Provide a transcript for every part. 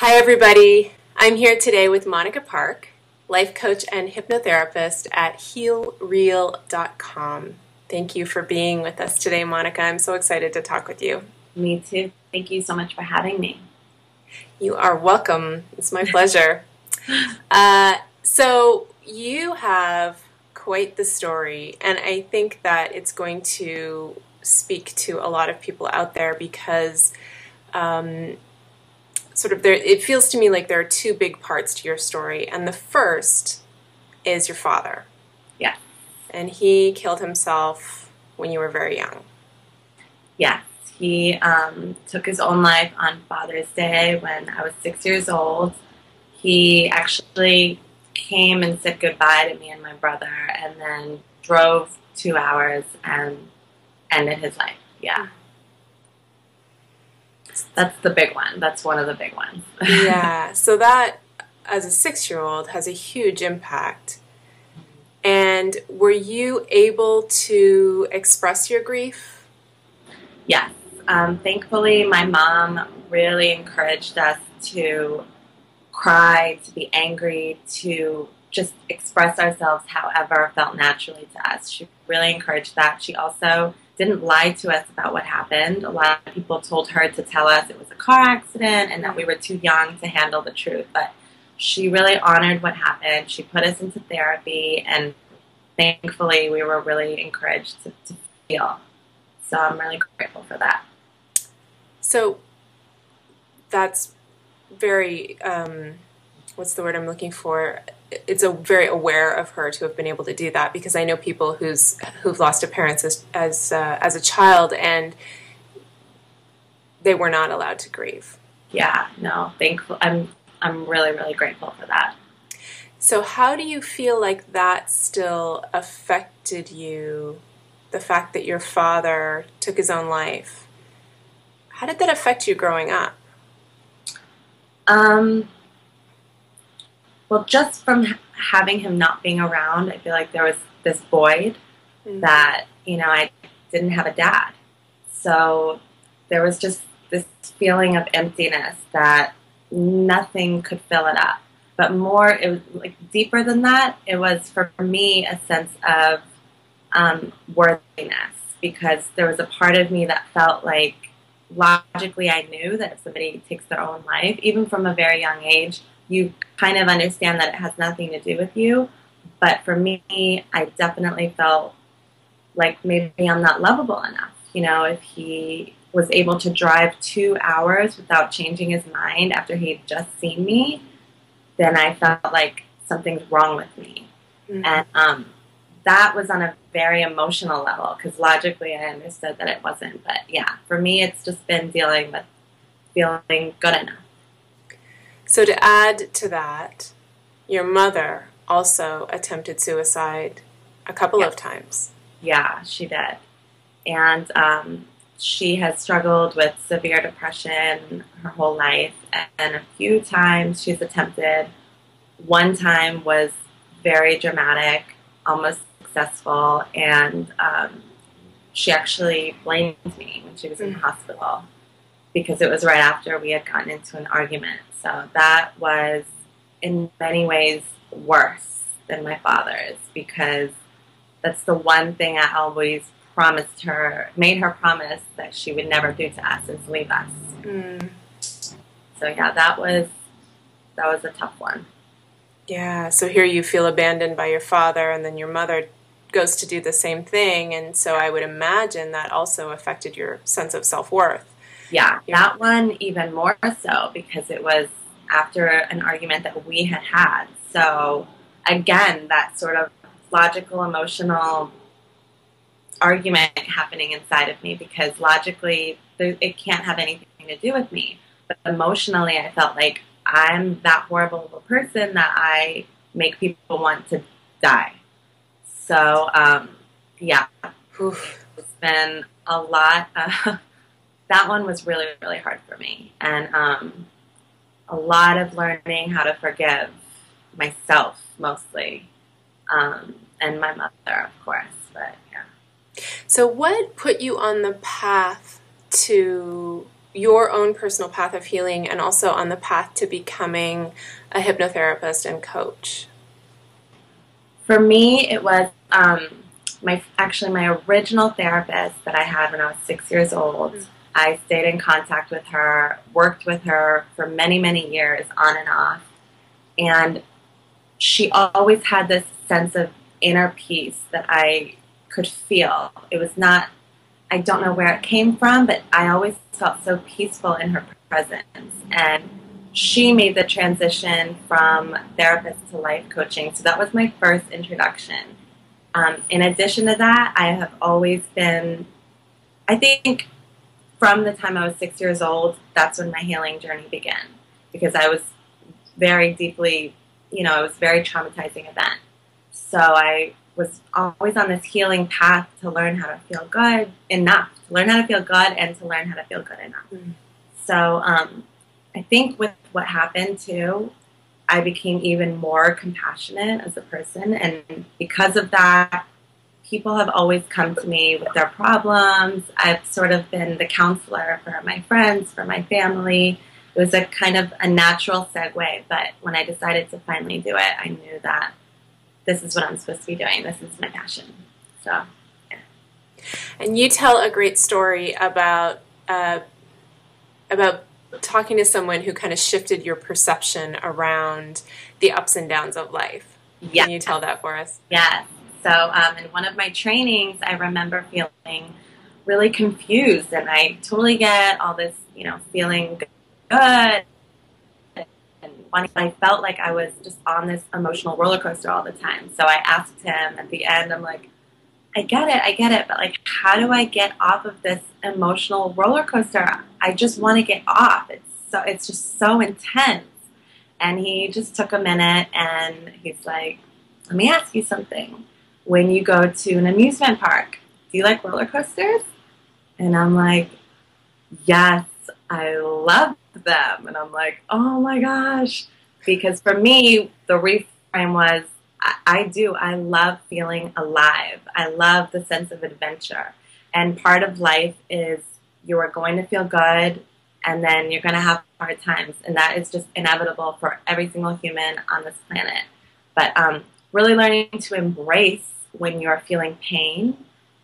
Hi, everybody. I'm here today with Monica Park, life coach and hypnotherapist at healreal.com. Thank you for being with us today, Monica. I'm so excited to talk with you. Me too. Thank you so much for having me. You are welcome. It's my pleasure. So you have quite the story, and I think that it's going to speak to a lot of people out there because it feels to me like there are two big parts to your story, and the first is your father. Yeah. And he killed himself when you were very young. Yes. He took his own life on Father's Day when I was 6 years old. He actually came and said goodbye to me and my brother and then drove 2 hours and ended his life. Yeah. That's the big one. That's one of the big ones. Yeah. So that, as a 6-year-old, has a huge impact. And were you able to express your grief? Yes. Thankfully, my mom really encouraged us to cry, to be angry, to just express ourselves however felt naturally to us. She really encouraged that. She also didn't lie to us about what happened. A lot of people told her to tell us it was a car accident and that we were too young to handle the truth. But she really honored what happened. She put us into therapy, and thankfully we were really encouraged to feel. So I'm really grateful for that. So that's very, what's the word I'm looking for? It's very aware of her to have been able to do that, because I know people who've lost a parent as a child, and they were not allowed to grieve. Yeah, no, thankful. I'm really, really grateful for that. So how do you feel like that still affected you, the fact that your father took his own life? How did that affect you growing up? Well, just from having him not being around, I feel like there was this void that, I didn't have a dad. So there was just this feeling of emptiness that nothing could fill it up. But more, it was like deeper than that. It was, for me, a sense of worthiness, because there was a part of me that felt like logically I knew that if somebody takes their own life, even from a very young age, you kind of understand that it has nothing to do with you. But for me, I definitely felt like maybe I'm not lovable enough. If he was able to drive 2 hours without changing his mind after he'd just seen me, then I felt like something's wrong with me. And that was on a very emotional level, because logically I understood that it wasn't. But yeah, for me, it's just been dealing with feeling good enough. So to add to that, your mother also attempted suicide a couple of times. Yeah, she did. And she has struggled with severe depression her whole life. And a few times she's attempted. One time was very dramatic, almost successful. And she actually blamed me when she was in the hospital, because it was right after we had gotten into an argument. So that was, in many ways, worse than my father's, because that's the one thing I always promised her, made her promise that she would never do to us, is leave us. So yeah, that was a tough one. Yeah, so here you feel abandoned by your father, and then your mother goes to do the same thing, and so I would imagine that also affected your sense of self-worth. Yeah, that one even more so, because it was after an argument that we had had. So again, that sort of logical, emotional argument happening inside of me, because logically it can't have anything to do with me. But emotionally, I felt like I'm that horrible of a person that I make people want to die. So, yeah, it's been a lot. That one was really, really hard for me. And a lot of learning how to forgive myself, mostly, and my mother, of course. But, yeah. So what put you on the path to your own personal path of healing and also on the path to becoming a hypnotherapist and coach? For me, it was my original therapist that I had when I was 6 years old. Mm-hmm. I stayed in contact with her, worked with her for many, many years on and off. And she always had this sense of inner peace that I could feel. It was not, I don't know where it came from, but I always felt so peaceful in her presence. And she made the transition from therapist to life coaching. So that was my first introduction. In addition to that, I have always been, I think from the time I was 6 years old, that's when my healing journey began. Because I was very deeply, it was a very traumatizing event. So I was always on this healing path to learn how to feel good enough, to learn how to feel good and to learn how to feel good enough. Mm-hmm. So I think with what happened too, I became even more compassionate as a person. And because of that, people have always come to me with their problems. I've sort of been the counselor for my friends, for my family. It was a kind of a natural segue. But when I decided to finally do it, I knew that this is what I'm supposed to be doing. This is my passion. So, yeah. And you tell a great story about talking to someone who kind of shifted your perception around the ups and downs of life. Yes. Can you tell that for us? Yes. So in one of my trainings, I remember feeling really confused, and I totally get all this, feeling good. And I felt like I was just on this emotional roller coaster all the time. So I asked him at the end, I'm like, I get it, but like, how do I get off of this emotional roller coaster? I just want to get off. It's just so intense. And he just took a minute and he's like, let me ask you something. When you go to an amusement park, do you like roller coasters? And I'm like, yes, I love them. And I'm like, oh my gosh. Because for me, the reframe was, I love feeling alive. I love the sense of adventure. And part of life is you are going to feel good and then you're going to have hard times. And that is just inevitable for every single human on this planet. But really learning to embrace when you're feeling pain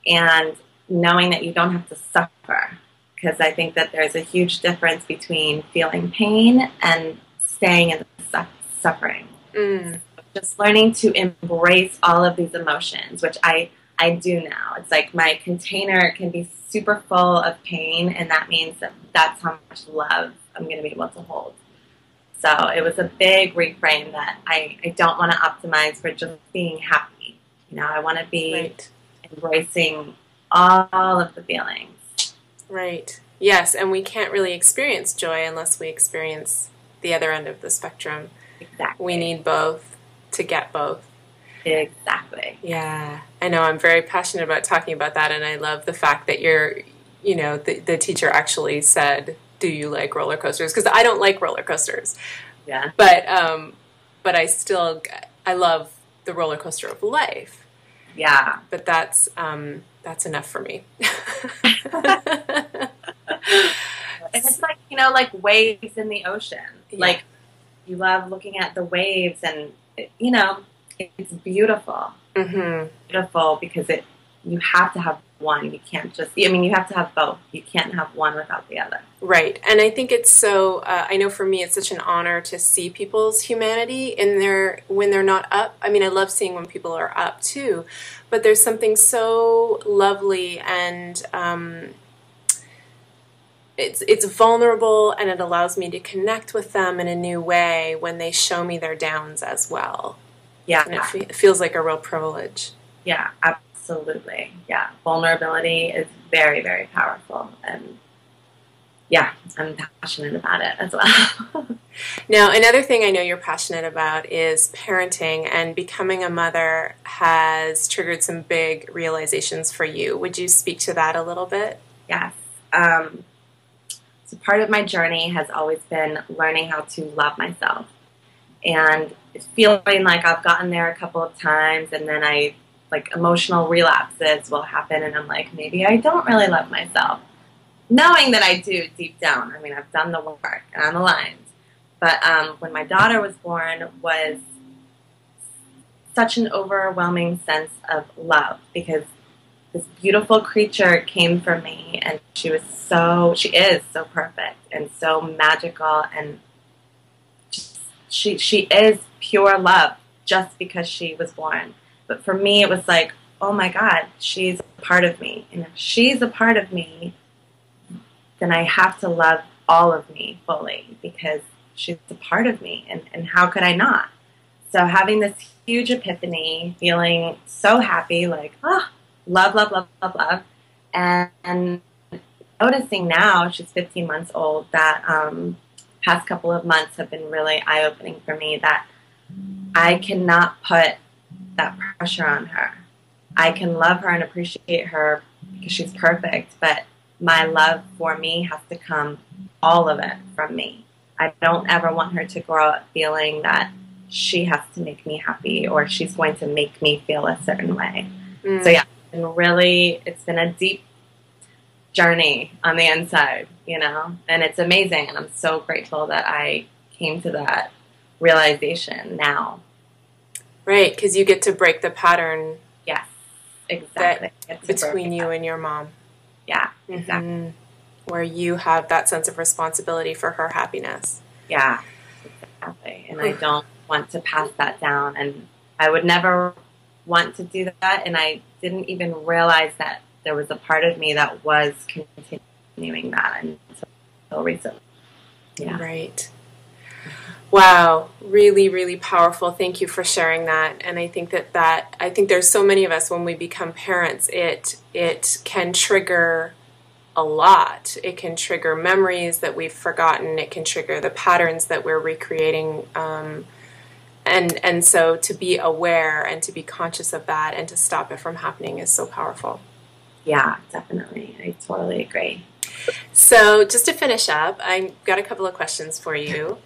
and knowing that you don't have to suffer. Because I think that there's a huge difference between feeling pain and staying in the suffering. Mm. Just learning to embrace all of these emotions, which I do now. It's like my container can be super full of pain, and that means that that's how much love I'm going to be able to hold. So it was a big reframe that I don't want to optimize for just being happy. I want to be embracing all of the feelings. Right. Yes, and we can't really experience joy unless we experience the other end of the spectrum. Exactly. We need both to get both. Exactly. Yeah. I know I'm very passionate about talking about that, and I love the fact that the teacher actually said, do you like roller coasters? Because I don't like roller coasters. Yeah. But I love the roller coaster of life. Yeah. But that's enough for me. It's like, like waves in the ocean. Yeah. Like, you love looking at the waves, and, it's beautiful. Mm-hmm. Beautiful because you have to have one. You can't you have to have both. You can't have one without the other. Right. And I think it's so, I know for me it's such an honor to see people's humanity when they're not up. I mean, I love seeing when people are up too, but there's something so lovely and it's vulnerable, and it allows me to connect with them in a new way when they show me their downs as well. Yeah. And it feels like a real privilege. Yeah, absolutely. Yeah. Vulnerability is very, very powerful. And yeah, I'm passionate about it as well. Now, another thing I know you're passionate about is parenting, and becoming a mother has triggered some big realizations for you. Would you speak to that a little bit? Yes. So part of my journey has always been learning how to love myself. And feeling like I've gotten there a couple of times, and then emotional relapses will happen, and I'm like, maybe I don't really love myself. knowing that I do deep down. I mean, I've done the work and I'm aligned. But when my daughter was born was such an overwhelming sense of love, because this beautiful creature came from me, and she is so perfect and so magical, and she is pure love just because she was born. But for me, it was like, oh my God, she's a part of me. And if she's a part of me, then I have to love all of me fully, because she's a part of me. And how could I not? So having this huge epiphany, feeling so happy, like, oh, love, love, love, love, love. And noticing now, she's 15 months old, that past couple of months have been really eye-opening for me, that I cannot put that pressure on her. I can love her and appreciate her because she's perfect, but my love for me has to come, all of it, from me. I don't ever want her to grow up feeling that she has to make me happy or she's going to make me feel a certain way. So yeah, it's been a deep journey on the inside, you know, and it's amazing. And I'm so grateful that I came to that realization now. Right, because you get to break the pattern. Yes, exactly. Between you and your mom. Yeah, exactly. Mm-hmm. Where you have that sense of responsibility for her happiness. Yeah, exactly. And I don't want to pass that down. And I would never want to do that. And I didn't even realize that there was a part of me that was continuing that until recently. Yeah. Right. Wow. Really, really powerful. Thank you for sharing that. And I think I think there's so many of us, when we become parents, it can trigger a lot. It can trigger memories that we've forgotten. It can trigger the patterns that we're recreating. And so to be aware and to be conscious of that and to stop it from happening is so powerful. Yeah, definitely. I totally agree. So just to finish up, I've got a couple of questions for you.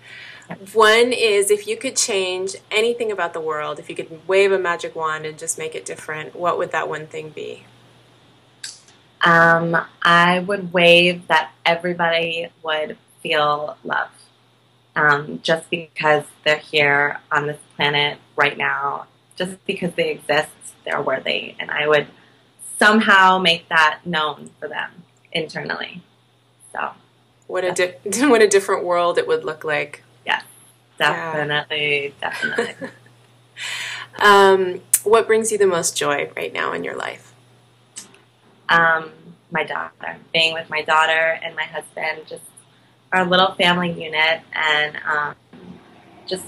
One is, if you could change anything about the world, if you could wave a magic wand and just make it different, what would that one thing be? I would wave that everybody would feel love. Just because they're here on this planet right now, just because they exist, they're worthy. And I would somehow make that known for them internally. So, what a different world it would look like. Yes, definitely, definitely. What brings you the most joy right now in your life? My daughter, being with my daughter and my husband, just our little family unit, and just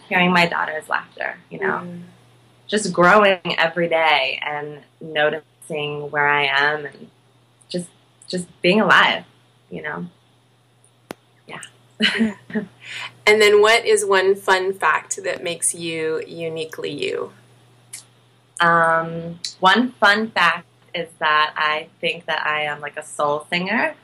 hearing my daughter's laughter, you know, just growing every day and noticing where I am, and just being alive, you know. Yeah. And then what is one fun fact that makes you uniquely you? One fun fact is that I think that I am like a soul singer.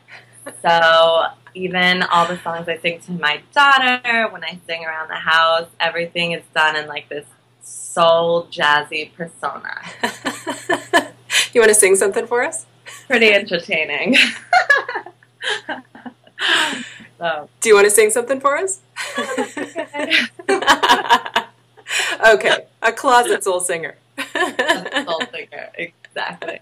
So even all the songs I sing to my daughter, when I sing around the house, everything is done in like this soul jazzy persona. You want to sing something for us? Pretty entertaining. So. Do you want to sing something for us? Okay, a closet soul singer. A soul singer, exactly.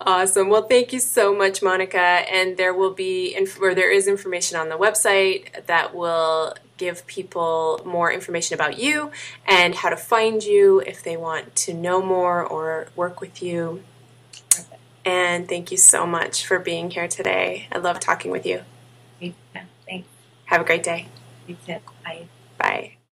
Awesome. Well, thank you so much, Monica. And there is information on the website that will give people more information about you and how to find you if they want to know more or work with you. Perfect. And thank you so much for being here today. I love talking with you. Me too. Thanks. Have a great day. You too. Bye. Bye.